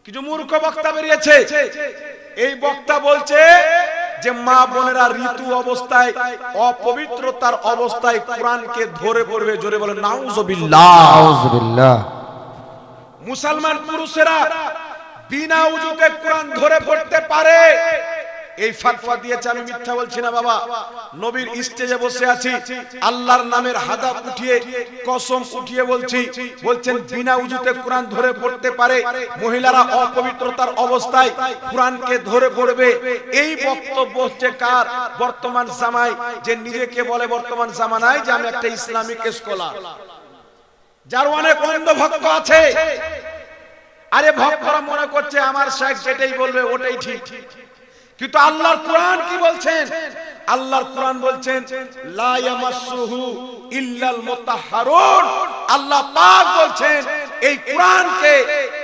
কিছু মূর্খ বক্তা বেরিয়েছে, এই বক্তা বলছে যে মা বোনেরা ঋতু অবস্থায় অপবিত্রতার অবস্থায় কোরআনকে ধরে পড়বে। জোরে বলে নাউজুবিল্লাহ। নাউজুবিল্লাহ। মুসলমান পুরুষেরা বিনা উযুতে কোরআন ধরে পড়তে পারে, এই ফাতওয়া দিয়েছে। আমি মিথ্যা বলছি না বাবা, নবীর স্টেজে বসে আছি, আল্লাহর নামের হাদাব উঠিয়ে কসম উঠিয়ে বলছি, বলছেন বিনা উযুতে কোরআন ধরে পড়তে পারে, মহিলারা অপবিত্রতার অবস্থায় কোরআনকে ধরে পড়বে। এই বক্তব্য হচ্ছে কার? বর্তমান জামানায় যে নিজেকে বলে বর্তমান জামানায় যে আমি একটা ইসলামিক স্কলার, যার অনেক অন্ধ ভক্ত আছে। আরে ভক্তরা মনে করছে আমার শেখ যেটাই বলবে ওটাই ঠিক, কিন্তু আল্লাহর কোরআন কি বলছেন? আল্লাহর কোরআন বলছেন লা ইয়ামাসসুহু ইল্লাল মুতাহহারুন। আল্লাহ পাক বলছেন এই কোরআনকে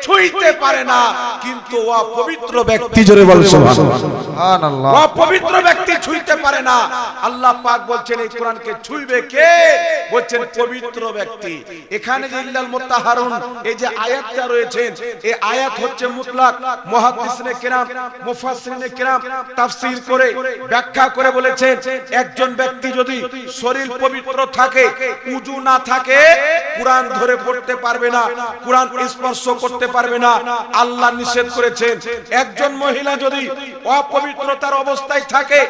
ছুঁইতে পারে না কিন্তু অপবিত্র ব্যক্তি। জোরে বল সুবহানাল্লাহ। অপবিত্র ব্যক্তি ছুঁইতে পারে না। আল্লাহ পাক বলছেন এই কোরআনকে ছুঁইবে কে? বলছেন পবিত্র ব্যক্তি। এখানে যে ইল্লাল মুতাহহারুন এই যে আয়াতটা রয়েছে, এই আয়াত হচ্ছে মুতলাক। মুহাদ্দিসিনে কিরাম মুফাসসিরিনে কিরাম তাফসীর করে ব্যাখ্যা করে বলেছেন একজন ব্যক্তি যদি শরীর পবিত্র থাকে, উযু না থাকে, কোরআন ধরে পড়তে পারবে না, কোরআন স্পর্শ করতে পারবে না। আল্লাহ নিষেধ করেছেন। একজন মহিলা যদি অপবিত্রতার অবস্থায় থাকে,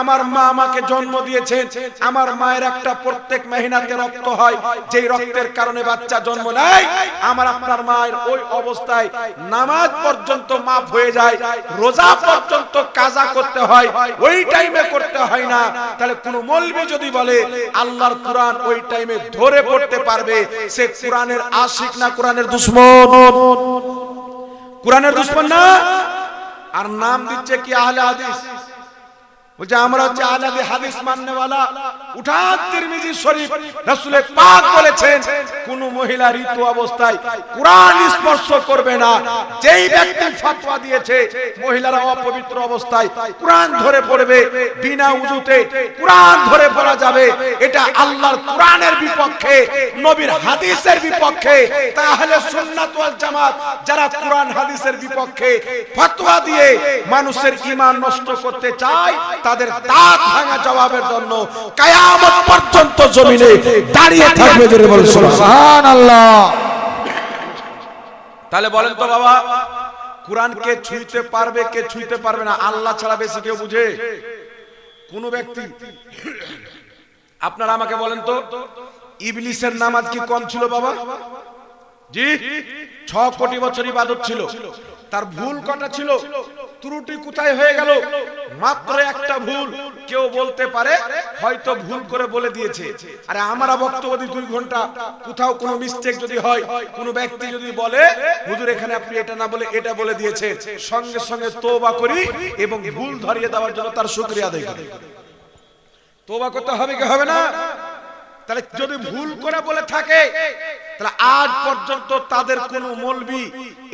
আমার মা আমাকে জন্ম দিয়েছেন, আমার মায়ের একটা প্রত্যেক মাহিনাতে রক্ত হয়, যেই রক্তের কারণে বাচ্চা জন্ম নেয়, আমার আপনার মায়ের ওই অবস্থায় নামাজ পর্যন্ত মাফ হয়ে যায়, রোজা পর্যন্ত কাজা করতে হয়, ওই টাইমে করতে হয় না। তাহলে কোন মৌলবি যদি বলে আল্লাহর কোরআন ওই টাইমে ধরে পড়তে পারবে, সে কোরআনের আশিক না কোরআনের দুশমন? কোরআনের দুশমন না। আর নাম দিচ্ছে কি আহলে হাদিস। বলছে আমরা হচ্ছে আহলে হাদিস মাননে वाला। উঠা তিরমিজি শরীফ, রাসূল পাক বলেছেন কোন মহিলা ঋতু অবস্থায় কোরআন স্পর্শ করবে না। যেই ব্যক্তি ফতোয়া দিয়েছে মহিলারা অপবিত্র অবস্থায় কোরআন ধরে পড়বে, বিনা উযুতে কোরআন ধরে পড়া যাবে, এটা আল্লাহর কোরআনের বিপক্ষে, নবীর হাদিসের বিপক্ষে। তাহলে সুন্নাত ওয়াল জামাত যারা কোরআন হাদিসের বিপক্ষে ফতোয়া দিয়ে মানুষের ঈমান নষ্ট করতে চায়, তাদের দাঁত ভাঙা জবাবের জন্য কিয়ামত পর্যন্ত জমিনে দাঁড়িয়ে থাকবে। জোরে বল সুবহানাল্লাহ। তাহলে বলেন তো বাবা, কোরআনকে ছুঁইতে পারবে কে ছুঁইতে পারবে না? আল্লাহ ছাড়া বেশি কেউ বুঝে? কোন ব্যক্তি? আপনারা আমাকে বলেন তো, ইবলিসের নামাজ কি কম ছিল বাবা? জি, 6 কোটি বছর ইবাদত ছিল, তার ভুল কটা ছিল? ত্রুটি কোথায় হয়ে গেল? মাত্র একটা ভুল। কেউ বলতে পারে হয়তো ভুল করে বলে দিয়েছে। আরে আমরা বক্তব্য দিই 2 ঘন্টা, কোথাও কোনো মিস্টেক যদি হয়, কোনো ব্যক্তি যদি বলে হুজুর এখানে আপনি এটা না বলে এটা বলে দিয়েছে, সঙ্গে সঙ্গে তওবা করি এবং ভুল ধরিয়ে দেওয়ার জন্য তার শুকরিয়া আদায় করি। তওবা করতে হবে কি হবে না? তাহলে যদি ভুল করে বলে থাকে, তাহলে আজ পর্যন্ত তাদের কোনো মৌলবি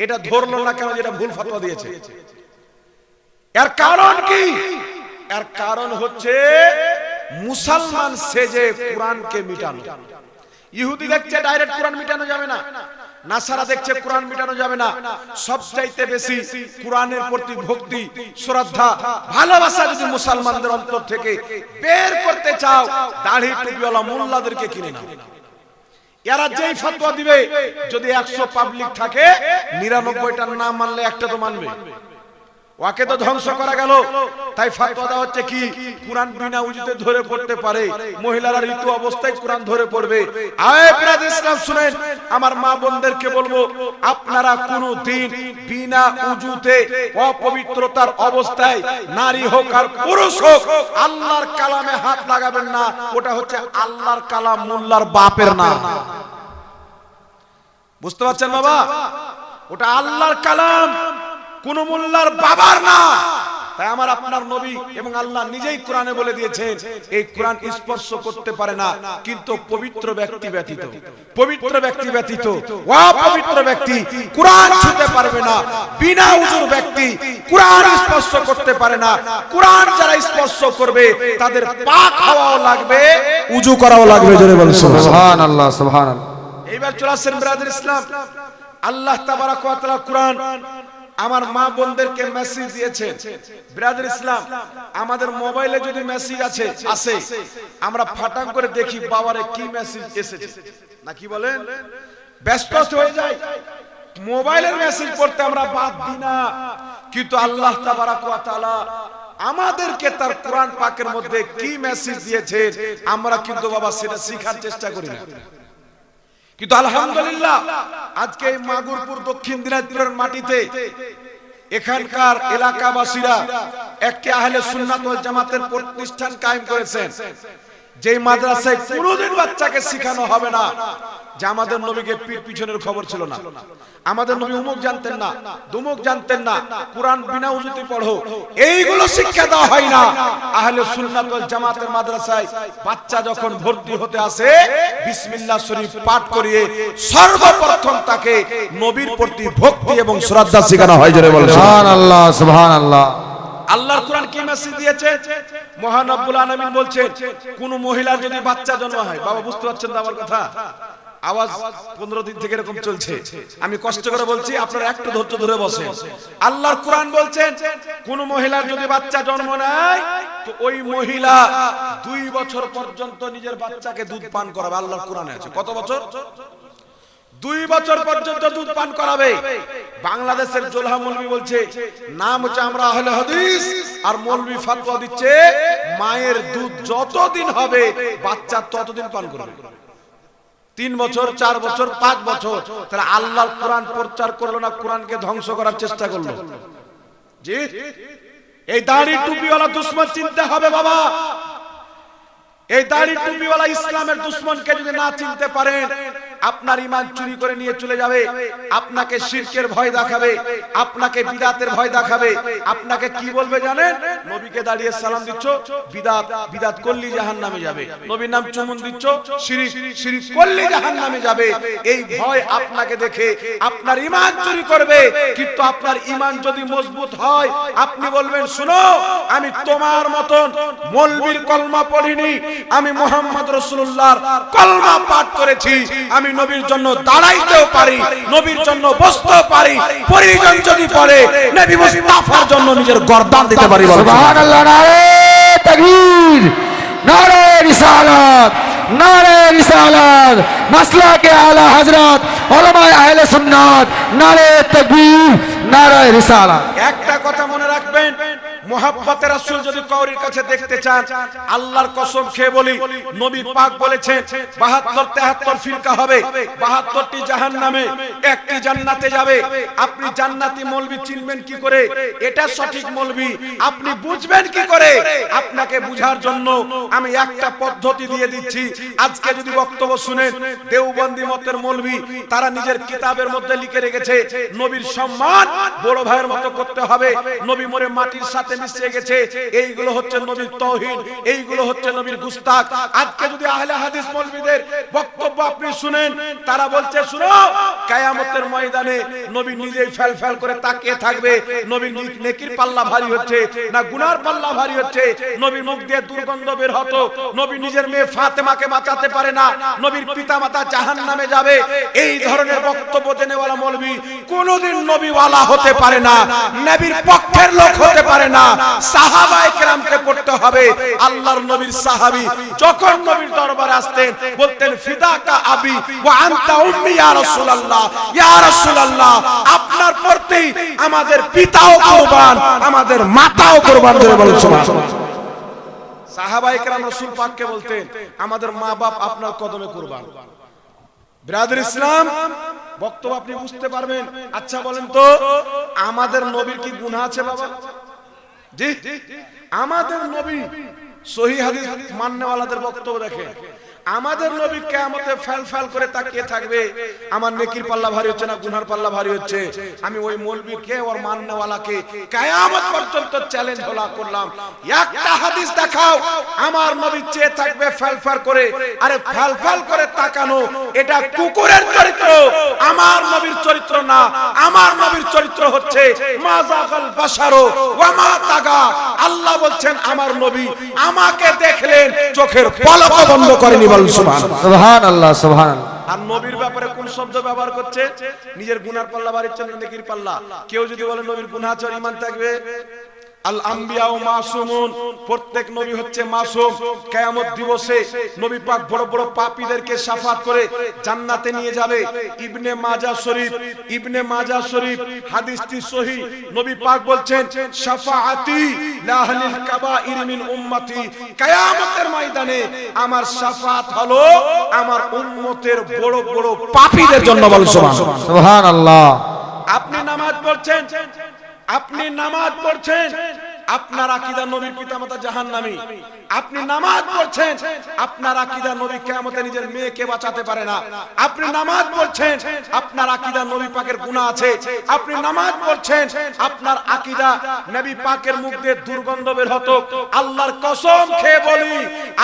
এটা ধরলো না কেন যেটা ভুল ফতোয়া দিয়েছে? এর কারণ কি? এর কারণ হচ্ছে মুসলমান সেজে কোরআনকে মিটানো। ইহুদি দেখছে ডাইরেক্ট কোরআন মিটানো যাবে না, নাসারা দেখছে কোরআন মিটানো যাবে না। সবচাইতে বেশি কোরআনের প্রতি ভক্তি, শ্রদ্ধা, ভালোবাসা যদি মুসলমানদের অন্তর থেকে বের করতে চাও, দাড়ি টুপিওয়ালা মোল্লাদেরকে কিনে নাও। এরা যেই ফতোয়া দিবে, যদি 100 পাবলিক থাকে, 99টার না মানলে একটা তো মানবে। ওকে তো ধ্বংস করা গেল। তাই ফতোয়া দেওয়া হচ্ছে কি কোরআন বিনা উযুতে ধরে পড়তে পারে, মহিলারা ঋতু অবস্থায় কোরআন ধরে পড়বে। আয় ব্রাদার ইসলাম শুনেন, আমার মা বোনদেরকে বলবো, আপনারা কোনো দিন বিনা উযুতে অপবিত্রতার অবস্থায় নারী হোক আর পুরুষ হোক আল্লাহর কালামে হাত লাগাবেন না। ওটা হচ্ছে আল্লাহর কালাম, মোল্লার বাপের না। বুঝতে পারছেন বাবা? ওটা আল্লাহর কালাম, কোন মোল্লার বাবার না। তাই আমার আপনার নবী এবং আল্লাহ নিজেই কোরআনে বলে দিয়েছেন এই কোরআন স্পর্শ করতে পারে না কিন্তু পবিত্র ব্যক্তি ব্যতীত, পবিত্র ব্যক্তি ব্যতীত অপবিত্র ব্যক্তি কোরআন ছুঁতে পারবে না। বিনা উযুর ব্যক্তি কোরআন স্পর্শ করতে পারে না। কোরআন যারা স্পর্শ করবে তাদের পাক হওয়াও লাগবে, উযু করাও লাগবে। জোরে বলুন সুবহানাল্লাহ, সুবহানাল্লাহ। এইবার চলে আসেন ব্রাদার ইসলাম, আল্লাহ তাবারাক ওয়া তাআলা কোরআন আমার মা বোনদেরকে মেসেজ দিয়েছেন। ব্রাদার ইসলাম, আমাদের মোবাইলে যদি মেসেজ আসে আমরা ফাটাং করে দেখি বাবারে কি মেসেজ এসেছে, না কি বলেন? ব্যস্ত হয়ে যায়, মোবাইলের মেসেজ পড়তে আমরা বাদ দিই না। কিন্তু আল্লাহ তাবারাক ওয়া তাআলা আমাদেরকে তার কোরআন পাকের মধ্যে কি মেসেজ দিয়েছে আমরা কিন্তু বাবা সেটা শেখার চেষ্টা করি না। কিন্তু আলহামদুলিল্লাহ আজকে এই মাগুরপুর দক্ষিণ দিনাজপুরের মাটিতে এখানকার এলাকাবাসীরা একটি আহলে সুন্নাত ওয়াল জামাতের প্রতিষ্ঠান কায়েম করেছেন, যেই মাদ্রাসায় কোনোদিন বাচ্চাকে শেখানো হবে না যে আমাদের নবীকে পীর পিছনের খবর ছিল না, আমাদের নবী উমুক জানতেন না, দুমুক জানতেন না, কোরআন বিনা উজুতে পড়ো, এইগুলো শিক্ষা দেওয়া হয় না। আহলে সুন্নাত ওয়াল জামাতের মাদ্রাসায় বাচ্চা যখন ভর্তি হতে আসে বিসমিল্লাহ শরীফ পাঠ করিয়ে সর্বপ্রথম তাকে নবীর প্রতি ভক্তি এবং শ্রদ্ধা শেখানো হয়। জোরে বলেন সুবহানাল্লাহ, সুবহানাল্লাহ। আল্লাহর কোরআন কি মেসেজ দিয়েছে? মহান রব্বুল আলামিন বলছেন, কোন মহিলার যদি বাচ্চা জন্ম হয়, বাবা বুঝতে পারছেন তো আমার কথা? আওয়াজ 15 দিন থেকে এরকম চলছে, আমি কষ্ট করে বলছি, আপনারা একটু ধৈর্য ধরে বসেন। আল্লাহর কোরআন বলছেন, কোন মহিলার যদি বাচ্চা জন্ম নেয় তো ওই মহিলা 2 বছর পর্যন্ত নিজের বাচ্চাকে দুধ পান করাবে। আল্লাহর কোরআনে আছে কত বছর? 2 বছর পর্যন্ত দুধ পান করাবে। বাংলাদেশের জোলহা মৌলভী বলছে, নাম হচ্ছে আমরা আহলে হাদিস, আর মৌলভী ফতোয়া দিচ্ছে মায়ের দুধ যতদিন হবে বাচ্চা ততদিন পান করবে। 3 বছর, 4 বছর, 5 বছর। তাহলে আল্লাহর কোরআন প্রচার করলো না, কোরআনকে ধ্বংস করার চেষ্টা করলো। জি, এই দাড়ি টুপিওয়ালা দুশমন চিনতে হবে বাবা। এই দাড়ি টুপিওয়ালা ইসলামের দুশমনকে যদি না চিনতে পারেন, আপনার ঈমান চুরি করে নিয়ে চলে যাবে, আপনাকে শিরকের ভয় দেখাবে, আপনাকে বিদআতের ভয় দেখাবে। আপনাকে কি বলবে জানেন? নবীকে দাঁড়িয়ে সালাম দিচ্ছ, বিদআত, বিদআত করলি জাহান্নামে যাবে। নবীর নাম চুমুন দিচ্ছ, শিরক, শিরক করলি জাহান্নামে যাবে। এই ভয় আপনাকে দেখে আপনার ঈমান চুরি করবে। কিন্তু আপনার ঈমান যদি মজবুত হয়, আপনি বলবেন, শুনো, আমি তোমার মতন মৌলবীর কলমা পড়িনি, আমি মুহাম্মদ রাসূলুল্লাহর কলমা পাঠ করেছি, আমি নবীর জন্য দাঁড়াইতেও পারি, নবীর জন্য বসতেও পারি, পরিজন যদি পড়ে নবী মুস্তাফার জন্য নিজের গর্দান দিতে পারি। সুবহানাল্লাহ, নারে তাকবীর, নারে রিসালাত, নারে রিসালাত, মাসলাকে আলা হযরত উলামায়ে আহলে সুন্নাত, নারে তাকবীর, নারে রিসালাত। একটা কথা মনে রাখবেন, মুহাব্বতে রাসূল যদি কাউরির কাছে দেখতে চান, আল্লাহর কসম খেয়ে বলি, নবী পাক বলেছেন 72 73 ফিরকা হবে, 72টি জাহান্নামে, একটি জান্নাতে যাবে। আপনি জান্নাতি মৌলবি চিনবেন কি করে? এটা সঠিক মৌলবি আপনি বুঝবেন কি করে? আপনাকে বুঝার জন্য আমি একটা পদ্ধতি দিয়ে দিচ্ছি। আজকে যদি বক্তব্য শুনেন, দেওবন্দি মতের মৌলবি তারা নিজের কিতাবের মধ্যে লিখে রেখেছে, নবীর সম্মান বড় ভাইয়ের মতো করতে হবে, নবী মরে মাটির সাথে মিশে গেছে, এইগুলো হচ্ছে নবীর তাওহীদ, এইগুলো হচ্ছে নবীর গুস্তাখ। আজকে যদি আহলে হাদিস মৌলবীদের বক্তব্য আপনি শুনেন, তারা বলছে, শুনো, কিয়ামতের ময়দানে নবী নিজেই ফেল করে তাকিয়ে থাকবে, নবীর নেকির পাল্লা ভারী হচ্ছে না গুনার পাল্লা ভারী হচ্ছে, নবীর মুখ দিয়ে দুর্গন্ধ বের হতো, নবী নিজের মেয়ে ফাতেমাকে বাঁচাতে পারে না, নবীর পিতামাতা জাহান্নামে যাবে। এই ধরনের বক্তব্য দেনেওয়ালা মৌলবী কোনোদিন নবীওয়ালা হতে পারে না, নবীর পক্ষের লোক হতে পারে না। সাহাবায়ে কেরামকে পড়তে হবে। আল্লাহর নবীর সাহাবী যখন নবীর দরবারে আসতেন, বলতেন, ফিদাকা আবি ওয়া আনতা উম্মি ইয়া রাসূলুল্লাহ, ইয়া রাসূলুল্লাহ, আপনার প্রতি আমাদের পিতাও কুরবান, আমাদের মাতাও কুরবান। ধরে বলেন সুবহানাল্লাহ। সাহাবায়ে কেরাম রাসূল পাককে বলতেন, আমাদের মা বাপ আপনার কদমে কুরবান। ব্রাদার ইসলাম, বক্তব্য আপনি বুঝতে পারবেন। আচ্ছা বলেন তো, আমাদের নবীর কি গুনাহ আছে বাবা? জি, আমাদের নবী, সহিহ হাদিস মাননেওয়ালাদের বক্তব্য দেখেন, আমাদের নবী কিয়ামতে ফেল করে তাকিয়ে থাকবে, আমার নেকির পাল্লা ভারী হচ্ছে না গুনার পাল্লা ভারী হচ্ছে। আমি ওই মৌলবীকে ওর মাননেওয়ালাকে কিয়ামত পর্যন্ত চ্যালেঞ্জ করলাম, একটা হাদিস দেখাও আমার নবী চেয়ে থাকবে ফেল করে। আরে ফেল করে তাকানো এটা কুকুরের চরিত্র, আমার নবীর চরিত্র না। আমার নবীর চরিত্র হচ্ছে মাযাগাল বাশারু ওয়া মা তাগা। আল্লাহ বলছেন, আমার নবী আমাকে দেখলেন, চোখের পলক বন্ধ করেনি। সুবহানাল্লাহ, সুবহানাল্লাহ। আর নবীর ব্যাপারে কোন শব্দ ব্যবহার করছে? নিজের গুনার পাল্লা বাড়ির জন্য নেকির পাল্লা। কেউ যদি বলে নবীর গুনাহ আছে ঈমান থাকবে, আল আম্বিয়া ও মাসুমুন, প্রত্যেক নবী হচ্ছে মাসুম। কিয়ামত দিবসে নবী পাক বড় বড় পাপীদেরকে শাফাত করে জান্নাতে নিয়ে যাবে। ইবনে মাজাহ শরীফ হাদিসটি সহিহ। নবী পাক বলছেন শাফাআতি লাহলিল কাবাইর মিন উম্মতি, কিয়ামতের ময়দানে আমার শাফাত হলো আমার উম্মতের বড় বড় পাপীদের জন্য। বল সুবহানাল্লাহ। আপনি নামাজ পড়ছেন, আপনার আকীদা নবীর পিতামাতা জাহান্নামী। আপনি নামাজ পড়ছেন, আপনার আকীদা নবী কিয়ামতে নিজের মেয়েকে বাঁচাতে পারে না। আপনি নামাজ পড়ছেন, আপনার আকীদা নবী পাকের গুনাহ আছে। আপনি নামাজ পড়ছেন, আপনার আকীদা নবী পাকের মুখ দিয়ে দুর্গন্ধ বের হতো। আল্লাহর কসম খেয়ে বলি,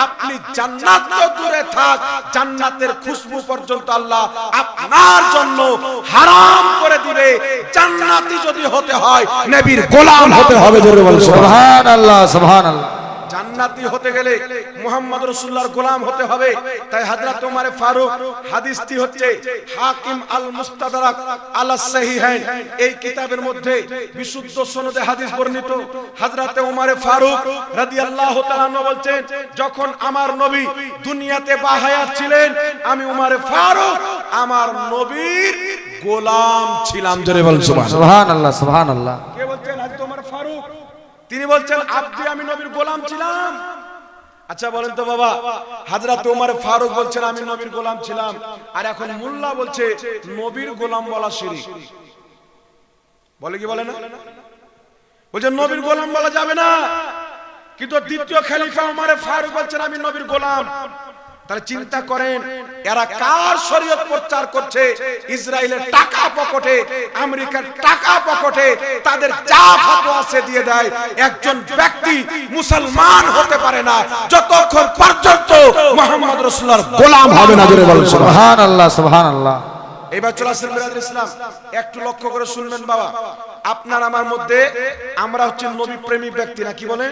আপনি জান্নাত তো দূরে থাক, জান্নাতের খুশবু পর্যন্ত আল্লাহ আপনার জন্য হারাম করে দিবে। জান্নাতি যদি হতে হয় নবীর গোলাম হতে হবে। জোরে বলুন সুবহানাল্লাহ, সুবহানাল্লাহ। জান্নাতি হতে গেলে মুহাম্মদ রাসূলুল্লাহর গোলাম হতে হবে। তাই হযরত ওমর ফারুক, হাদিসটি হচ্ছে হাকিম আল মুস্তাদরাক আলা সহিহাইন, এই কিতাবের মধ্যে বিশুদ্ধ সনদে হাদিস বর্ণিত। হযরত ওমর ফারুক রাদিয়াল্লাহু তাআলা আনহু বলছেন, যখন আমার নবী দুনিয়াতে বাহায়াত ছিলেন, আমি ওমর ফারুক আমার নবীর গোলাম ছিলাম। জোরে বলুন সুবহানাল্লাহ, সুবহানাল্লাহ। কে বলছেন? হযরত ওমর ফারুক। তিনি বলছেন আব্দি, আমি নবীর গোলাম ছিলাম। আচ্ছা বলেন তো বাবা, হযরত ওমর ফারুক বলছেন আমি নবীর গোলাম ছিলাম, আর এখন মোল্লা বলছে নবীর গোলাম বলা শিরক। বলে কি বলে না? বলছে নবীর গোলাম বলা যাবে না, কিন্তু দ্বিতীয় খলিফা ওমর ফারুক বলছেন আমি নবীর গোলাম। তাহলে চিন্তা করেন, এরা কার শরীয়ত প্রচার করছে? ইসরায়েলের টাকা পকেটে, আমেরিকার টাকা পকেটে তাদের যা ফতোয়া আছে দিয়ে দেয়। একজন ব্যক্তি মুসলমান হতে পারে না যতক্ষণ পর্যন্ত মুহাম্মদ রাসূলুল্লাহর গোলাম হবে না। জোরে বলুন সুবহানাল্লাহ, সুবহানাল্লাহ। এবার চলে আসেন বিরাদর ইসলাম, একটু লক্ষ্য করে শুনবেন বাবা। আপনার আমার মধ্যে আমরা হচ্ছে নবী প্রেমী ব্যক্তি না, কি বলেন?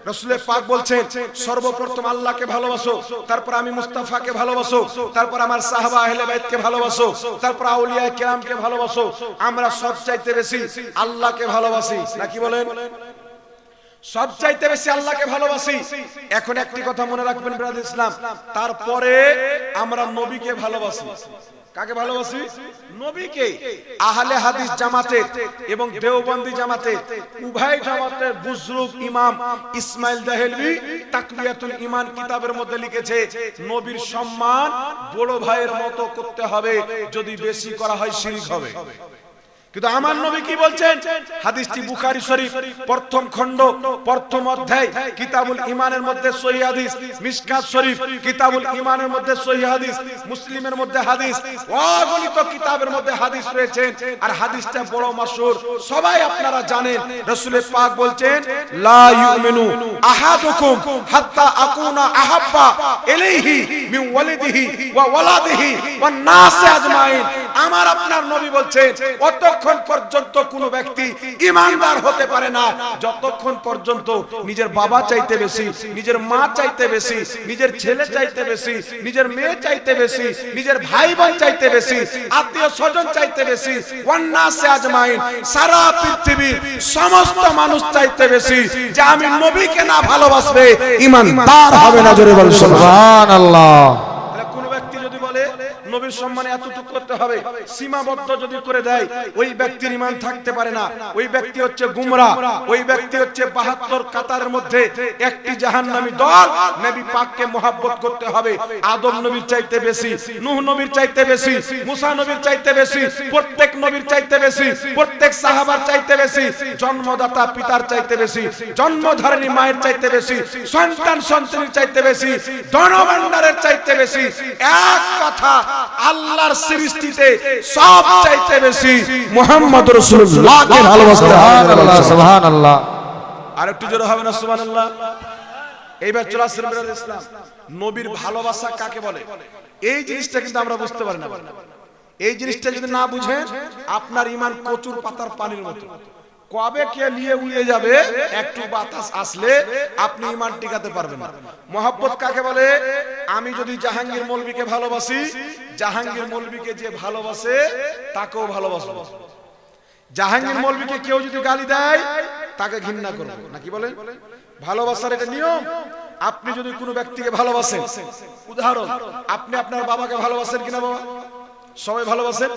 রাসূলের পাক বলছেন সর্বপ্রথম আল্লাহকে ভালোবাসো, তারপর আমি মুস্তাফাকে ভালোবাসো, তারপর আমার সাহাবা আহলে বাইতকে ভালোবাসো, তারপর আউলিয়া কিরামকে ভালোবাসো। আমরা সবচাইতে বেশি আল্লাহকে ভালোবাসি না, কি বলেন? সবচাইতে বেশি আল্লাহকে ভালোবাসি। এখন একটি কথা মনে রাখবেন বিরাদর ইসলাম, তারপরে আমরা নবীকে ভালোবাসি। কাকে ভালোবাসি? নবীকে। আহলে হাদিস জামাতের এবং দেওবন্দি জামাতের উভয় জামাতের বুজরুগ ইমাম ইসমাইল দেহলভী তাকওয়াতুল ঈমান কিতাবের মধ্যে লিখেছে, নবীর সম্মান বড় ভাইয়ের মতো করতে হবে, যদি বেশি করা হয় শিরক হবে। কিন্তু আমার নবী কি বলছেন? হাদিসটি বুখারী শরীফ প্রথম খণ্ড প্রথম অধ্যায় কিতাবুল ঈমানের মধ্যে সহিহ হাদিস, মিশকাত শরীফ কিতাবুল ঈমানের মধ্যে সহিহ হাদিস, মুসলিমের মধ্যে হাদিস, অগণিত কিতাবের মধ্যে হাদিস রয়েছে। আর হাদিসটা বড় মাশহুর, সবাই আপনারা জানেন। রাসূলের পাক বলছেন লা ইউমিনু আহাদুকুম হাত্তা আকুনা আহাব্বা ইলাইহি মিন ওয়ালিদিহি ওয়া ওয়ালাদিহি ওয়ান নাস আজমাইন। আমার আপনার নবী বলছেন অতক্ষণ পর্যন্ত কোন ব্যক্তি ঈমানদার হতে পারে না যতক্ষণ পর্যন্ত নিজের বাবা চাইতে বেশি, নিজের মা চাইতে বেশি, নিজের ছেলে চাইতে বেশি, নিজের মেয়ে চাইতে বেশি, নিজের ভাই বোন চাইতে বেশি, আত্মীয় স্বজন চাইতে বেশি, ওয়ান্নাসে আজমাইন সারা পৃথিবীর সমস্ত মানুষ চাইতে বেশি যে আমি নবীকে না ভালোবাসবে ঈমানদার হবে না। জোরে বলুন সুবহানাল্লাহ। কোন ব্যক্তি যদি বলে নবীর সম্মানে এতটুকু করতে হবে, সীমাবদ্ধ যদি করে দেয়, ওই ব্যক্তির ঈমান থাকতে পারে না। ওই ব্যক্তি হচ্ছে গুমরা, ওই ব্যক্তি হচ্ছে 72 কাতারের মধ্যে একটি জাহান্নামী দল। নবী পাককে মহব্বত করতে হবে আদম নবীর চাইতে বেশি, নূহ নবীর চাইতে বেশি, মুসা নবীর চাইতে বেশি, প্রত্যেক নবীর চাইতে বেশি, প্রত্যেক সাহাবার চাইতে বেশি, জন্মদাতা পিতার চাইতে বেশি, জন্মধারিণী মায়ের চাইতে বেশি, সন্তান সন্ততির চাইতে বেশি, ধনভাণ্ডারের চাইতে বেশি। এক কথা, আল্লাহর সৃষ্টিতে সব চাইতে বেশি মুহাম্মদ রাসূলুল্লাহকে ভালোবাসতে হবে। সুবহানাল্লাহ, সুবহানাল্লাহ। আর একটু জোরে হবে না সুবহানাল্লাহ? এইবার চলে আসেন বিরাদর ইসলাম, নবীর ভালোবাসা কাকে বলে? এই জিনিসটা কিন্তু আমরা বুঝতে পারি না। এই জিনিসটা যদি না বুঝেন, আপনার ঈমান কচুর পাতার পানির মতো। কবে কে নিয়ে উড়ে যাবে, একটু বাতাস আসলে আপনি ঈমান টিকাতে পারবেন না। মহব্বত কাকে বলে? আমি যদি জাহাঙ্গীর মৌলভীকে ভালোবাসি, জাহাঙ্গীর মৌলভীকে যে ভালোবাসে তাকেও ভালোবাসবো। জাহাঙ্গীর মৌলভীকে কেউ যদি গালি দেয় তাকে ঘৃণা করব, নাকি বলেন? ভালোবাসার এটা নিয়ম। আপনি যদি কোনো ব্যক্তিকে ভালোবাসেন, উদাহরণ আপনি আপনার বাবাকে ভালোবাসেন কিনা? বাবা সবাই ভালোবাসেন,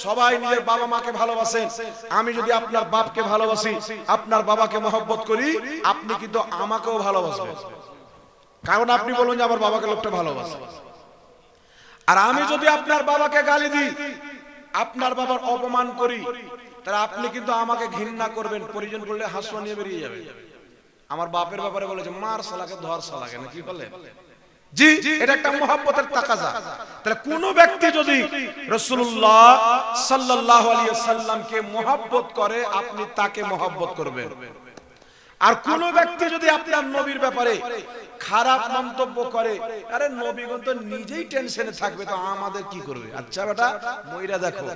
সবাই নিজের বাবা মাকে ভালোবাসেন। আমি যদি আপনার বাপকে ভালোবাসি, আপনার বাবাকে মহব্বত করি, আপনি কিন্তু আমাকেও ভালোবাসবেন, কারণ আপনি বলুন যে আমার বাবাকে লোকটা ভালোবাসে। আর আমি যদি আপনার বাবাকে গালি দিই, আপনার বাবার অপমান করি, তাহলে আপনি কিন্তু আমাকে ঘৃণা করবেন, প্রয়োজন পড়লে হাসুয়া নিয়ে বেরিয়ে যাবে। আমার বাপের ব্যাপারে বলেছে মার শালাকে, ধর শালাকে, নাকি বলে? জি, এটা একটা মহব্বতের তাকাজা। তাহলে কোন ব্যক্তি যদি রাসূলুল্লাহ সাল্লাল্লাহু আলাইহি ওয়াসাল্লামকে মহব্বত করে, আপনি তাকে মহব্বত করবেন। আর কোন ব্যক্তি যদি আপনার নবীর ব্যাপারে খারাপ মন্তব্য করে, আরে নবীগণ তো নিজেই টেনশনে থাকবে, তো আমাদের কি করবে? আচ্ছা বেটা, মইরা দেখো,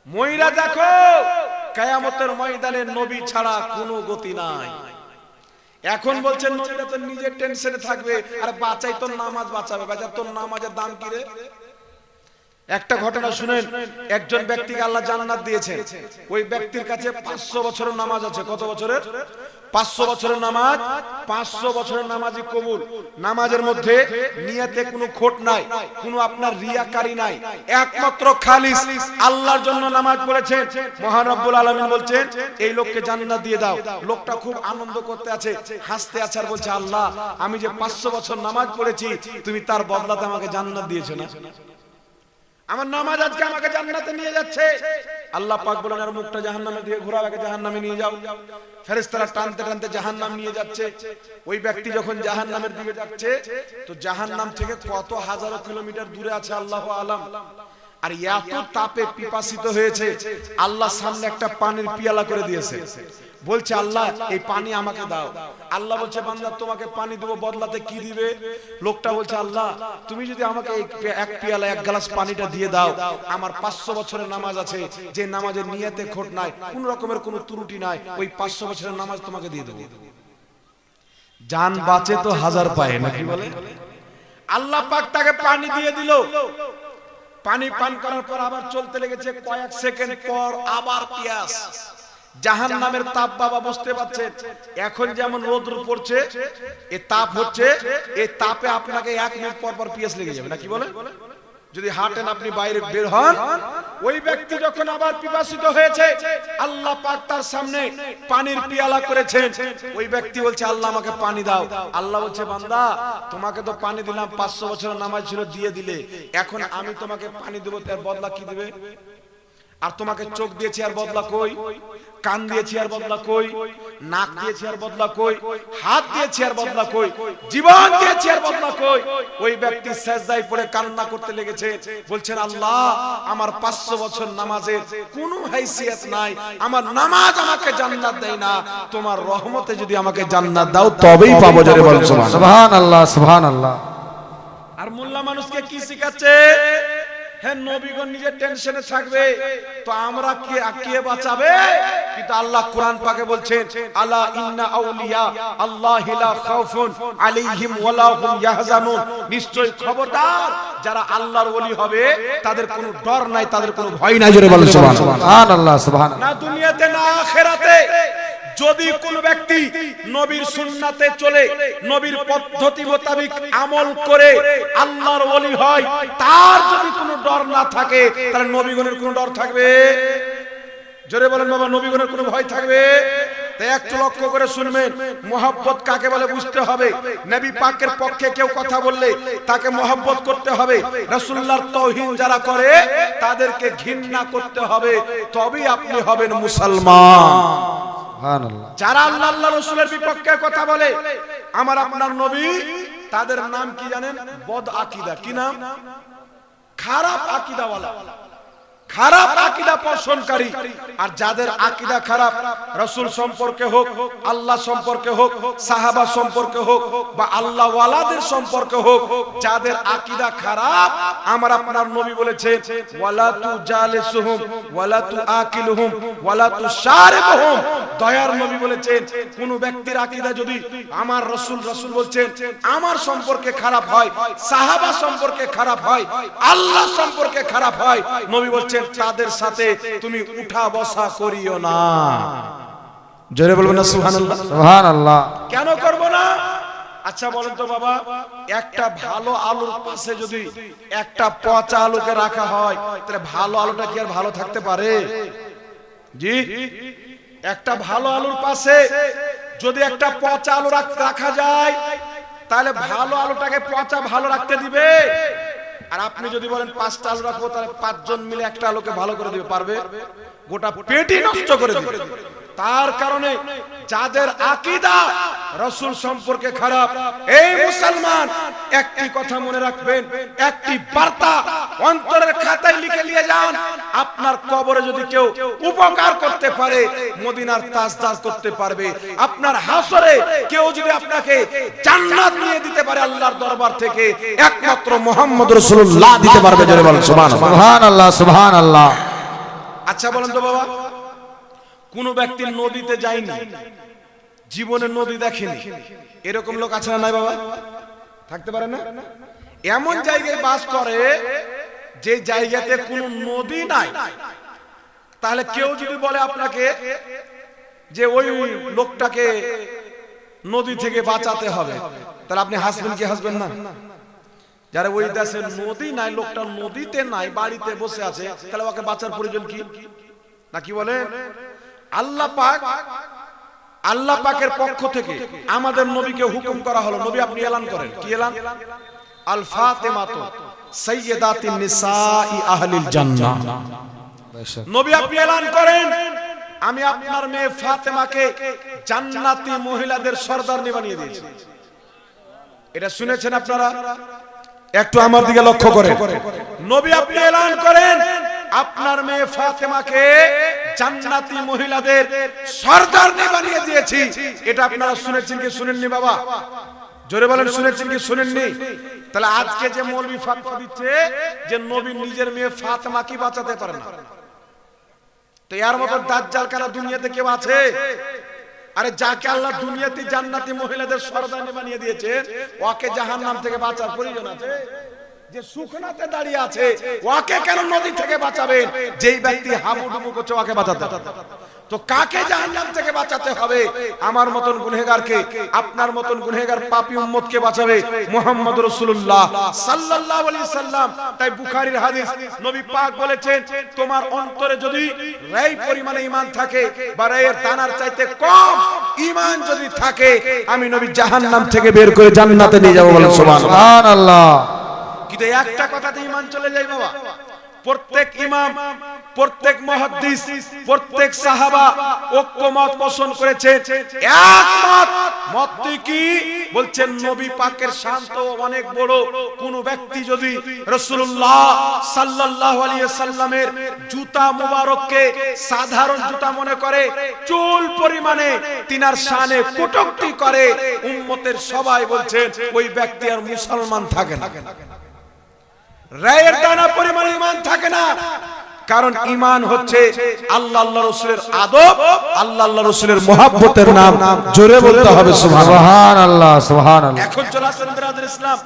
মইরা দেখো, কিয়ামতের ময়দানে নবী ছাড়া কোনো গতি নাই। এখন বলছেন নবীরা তো নিজের টেনশনে থাকবে, আর বাঁচাই তোর নামাজ বাঁচাবে। বাঁচা তোর নামাজের দাম কি রে? একটা ঘটনা শুনেন, একজন ব্যক্তিকে আল্লাহ জান্নাত দিয়েছেন। ওই ব্যক্তির কাছে 500 বছরের নামাজ আছে। কত বছরের? 500 বছরের নামাজ। 500 বছরের নামাজই কবুল। নামাজের মধ্যে নিয়তে কোনো খোট নাই, কোনো আপনার রিয়াকারি নাই, একমাত্র খালিস আল্লাহর জন্য নামাজ পড়েছেন। মহান রব্বুল আলামিন বলছেন এই লোককে জান্নাত দিয়ে দাও। লোকটা খুব আনন্দ করতে আছে, হাসতে আছে, আর বলছে আল্লাহ আমি যে 500 বছর নামাজ পড়েছি, তুমি তার বদলাতে আমাকে জান্নাত দিয়েছো না? আমার নামাজ আজকে আমাকে জান্নাতে নিয়ে যাচ্ছে। আল্লাহ পাক বলেন আর মুখটা জাহান্নামে দিয়ে ঘোরাও, আগে জাহান্নামে নিয়ে যাও। ফেরেশতারা টানতে টানতে জাহান্নাম নিয়ে যাচ্ছে। ওই ব্যক্তি যখন জাহান্নামের দিকে যাচ্ছে, তো জাহান্নাম থেকে কত হাজারো কিলোমিটার দূরে আছে আল্লাহু আলাম। আর এত তাপে পিপাসিত হয়েছে, আল্লাহ সামনে একটা পানির পিয়ালা করে দিয়েছে। বলছে আল্লাহ এই পানি আমাকে দাও। আল্লাহ বলছে বান্দা তোমাকে পানি দেবো, বদলাতে কি দিবে? লোকটা বলছে আল্লাহ তুমি যদি আমাকে এক পিয়ালা এক গ্লাস পানিটা দিয়ে দাও, আমার 500 বছরের নামাজ আছে, যে নামাজের নিয়তে খোট নাই, কোন রকমের কোনো ত্রুটি নাই, ওই 500 বছরের নামাজ তোমাকে দিয়ে দেবো। জান বাঁচে তো হাজার পায়, নাকি বলে? আল্লাহ পাক তাকে পানি দিয়ে দিল। পানি পান করার পর আবার চলতে লেগেছে, কয়েক সেকেন্ড পর আবার পিয়াস। জাহান্নামের তাপ বাবা বুঝতে পারছেন, এখন যেমন রোদ্র পড়ছে, এই তাপ হচ্ছে, এই তাপে আপনাকে 1 মিনিট পর পর পিয়াস লেগে যাবে, নাকি বলে? যদি হাঁটেন আপনি বাইরে বের হন, ওই ব্যক্তি যখন আবার পিপাসিত হয়েছে, আল্লাহ পাক তার সামনে পানির পিয়ালা করেছেন। ওই ব্যক্তি বলছে আল্লাহ আমাকে পানি দাও। আল্লাহ বলছে বান্দা তোমাকে তো পানি দিলাম, 500 বছরের নামাজ ছিল দিয়ে দিলে, এখন আমি তোমাকে পানি দেবো, তার বদলা কি দিবে? আর তোমাকে চোখ দিয়েছি আর বদলা কই? কান দিয়েছি আর বদলা কই? নাক দিয়েছি আর বদলা কই? হাত দিয়েছি আর বদলা কই? জীবন দিয়েছি আর বদলা কই? ওই ব্যক্তি সেজদায় পড়ে কান্না করতে লেগেছে, বলছেন আল্লাহ আমার 500 বছর নামাজের কোনো হাইসিয়ত নাই, আমার নামাজ আমাকে জান্নাত দেয় না, তোমার রহমতে যদি আমাকে জান্নাত দাও তবেই পাবো। জোরে বলুন সুবহানাল্লাহ, সুবহানাল্লাহ। আর মোল্লা মানুষকে কি শিখাচ্ছে? হ্যাঁ নবীগণ নিজের টেনশনে থাকবে, তো আমরা কে বাঁচাবে? কিন্তু আল্লাহ কোরআন পাকে বলছেন আলা ইন্না আউলিয়া আল্লাহি লা খাউফুন আলাইহিম ওয়ালা হুম ইয়াহজানুন, নিশ্চয় খবরদার যারা আল্লাহর ওলি হবে তাদের কোনো ডর নাই, তাদের কোনো ভয় নাই। জোরে বলেন সুবহানাল্লাহ, সুবহানাল্লাহ। না দুনিয়াতে না আখিরাতে। যদি কোন ব্যক্তি নবীর সুন্নাতে চলে, নবীর পদ্ধতি মোতাবেক আমল করে আল্লাহর ওলি হয়, তার যদি কোনো ডর না থাকে, তাহলে নবীগণের কোনো ডর থাকবে? জোরে বলেন বাবা, নবীগণের কোনো ভয় থাকবে? তাই একটু লক্ষ্য করে শুনবেন, মহব্বত কাকে বলে বুঝতে হবে। নবী পাকের পক্ষে কেউ কথা বললে তাকে মহব্বত করতে হবে। রাসূলুল্লাহর তাওহীদ যারা করে তাদেরকে ঘৃণা করতে হবে, তবেই আপনি হবেন মুসলমান। যারা আল্লাহ আল্লাহ রাসূলের বিপক্ষে কথা বলে, আমার আপনার নবী, তাদের নাম কি জানেন? বদ আকীদা। কি নাম? খারাপ আকীদাওয়ালা। খারাপ আকীদা পোষণকারী। আর যাদের আকীদা খারাপ, রাসূল সম্পর্কে হোক, আল্লাহ সম্পর্কে হোক, সাহাবা সম্পর্কে হোক, বা আল্লাহ ওয়ালাদের সম্পর্কে হোক, যাদের আকীদা খারাপ, আমার আপনার নবী বলেছেন ওয়ালা তুজালিসুহুম ওয়ালা তুআকিলুহুম ওয়ালা তুশারিবুহুম। দয়ার নবী বলেছেন কোন ব্যক্তির আকীদা যদি আমার রাসূল বলছেন আমার সম্পর্কে খারাপ হয়, সাহাবা সম্পর্কে খারাপ হয়, আল্লাহ সম্পর্কে খারাপ হয়, নবী বলছেন তাদের সাথে তুমি উঠা বসা করিও না। জোরে বলবেন না সুবহানাল্লাহ? সুবহানাল্লাহ। কেন করব না? আচ্ছা বলেন তো বাবা, একটা ভালো আলুর পাশে যদি একটা পচা আলুকে রাখা হয়, তাহলে ভালো আলুটা কি আর ভালো থাকতে পারে? জি, একটা ভালো আলুর পাশে যদি একটা পচা আলু রাখা যায়, তাহলে ভালো আলুটাকে পচা ভালো রাখতে দিবে? আর আপনি যদি বলেন 5টা আলু রাখবো, তাহলে 5 জন মিলে একটা আলুকে ভালো করে দিবে? পারবে? গোটা পেটই নষ্ট করে দিবে। তার কারণে যাদের আকীদা রাসূল সম্পর্কে খারাপ, এই মুসলমান একটি কথা মনে রাখবেন, একটি বার্তা অন্তরের খাতায় লিখে নিয়ে যান। আপনার কবরে যদি কেউ উপকার করতে পারে, মদিনার তাজদার করতে পারবে। আপনার হাসরে কেউ যদি আপনাকে জান্নাত নিয়ে দিতে পারে আল্লাহর দরবার থেকে, একমাত্র মুহাম্মদ রাসূলুল্লাহ দিতে পারবে। জোরে বলেন সুবহানাল্লাহ। সুবহানাল্লাহ, সুবহানাল্লাহ। আচ্ছা বলেন তো বাবা, কোন ব্যক্তি নদীতে যায়নি, জীবনে নদী দেখেনি, এরকম লোক আছে না নাই বাবা? থাকতে পারে না? এমন জায়গায় বাস করে যে জায়গাতে কোনো নদী নাই, তাহলে কেউ যদি বলে আপনাকে যে ওই লোকটাকে নদী থেকে বাঁচাতে হবে, তাহলে আপনি হাসবেন কি হাসবেন না? যারা ওই দেশে নদী নাই, লোকটা নদীতে নাই, বাড়িতে বসে আছে, তাহলে ওকে বাঁচার প্রয়োজন কি? না কি বলে? আল্লাহ পাকের পক্ষ থেকে আমাদের নবীকে হুকুম করা হলো, নবী আপনি এলান করেন। কি এলান? আল ফাতিমাতু সাইয়্যিদাতুন নিসাই আহলিল জান্নাহ। নবী আপনি এলান করেন আমি আপনার মেয়ে ফাতেমাকে জান্নাতি মহিলাদের সরদারনি বানিয়ে দিয়েছি। এটা শুনেছেন আপনারা? একটু আমার দিকে লক্ষ্য করেন। নবী আপনি এলান করেন আপনার মেয়ে ফাতেমাকে জান্নাতি মহিলাদের সরদারনি বানিয়ে দিয়েছি। এটা আপনারা শুনেছেন কি শুনেননি বাবা? জোরে বলেন, শুনেছেন কি শুনেননি? তাহলে আজকে যে মৌলবি ফাতোয়া দিচ্ছে যে নবী নিজের মেয়ে ফাতেমাকে বাঁচাতে পারে না, তো এর মতো দাজ্জাল কারা দুনিয়াতে কেউ আছে? আরে যাকে আল্লাহ দুনিয়াতে জান্নাতি মহিলাদের সরদারনি বানিয়ে দিয়েছে, ওকে জাহান্নাম থেকে বাঁচার প্রয়োজন আছে? যে সুখনাতে দাঁড়িয়ে আছে, ওকে কেন নদী থেকে বাঁচাবেন? যেই ব্যক্তি হাবুডুবু করছে ওকে বাঁচাতে হবে। তো কাকে জাহান্নাম থেকে বাঁচাতে হবে? আমার মতন গুনাহগারকে, আপনার মতন গুনাহগার পাপী উম্মতকে বাঁচাবে মুহাম্মদ রাসূলুল্লাহ সাল্লাল্লাহু আলাইহি সাল্লাম। তাই বুখারীর হাদিস, নবী পাক বলেছেন তোমার অন্তরে যদি রাই পরিমাণে ঈমান থাকে বা রায়ের দানার চাইতে কম ঈমান যদি থাকে, আমি নবী জাহান্নাম থেকে বের করে জান্নাতে নিয়ে যাব। বলেন সুবহানাল্লাহ। কিন্তু একটা কথাতে ঈমান চলে যায় বাবা। প্রত্যেক ইমাম, প্রত্যেক মুহাদ্দিস, প্রত্যেক সাহাবা ঐক্যমত পোষণ করেছেন। একমত মতটি কি বলছেন? নবী পাকের শান তো অনেক বড়। কোন ব্যক্তি যদি রাসূলুল্লাহ সাল্লাল্লাহু আলাইহি সাল্লামের জুতা মুবারককে সাধারণ জুতা মনে করে, চুল পরিমাণে তিনার শানে কটূক্তি করে, উম্মতের সবাই বলছেন ওই ব্যক্তি আর মুসলমান থাকে না, রায়ের দানা পরিমাণ ঈমান থাকে না। কারণ ঈমান হচ্ছে আল্লাহ আল্লাহর রাসূলের আদব, আল্লাহ আল্লাহর রাসূলের মহব্বতের নাম। জোরে বলতে হবে সুবহানাল্লাহ, সুবহানাল্লাহ। এখন চলে আসেন ব্রাদার ইসলাম।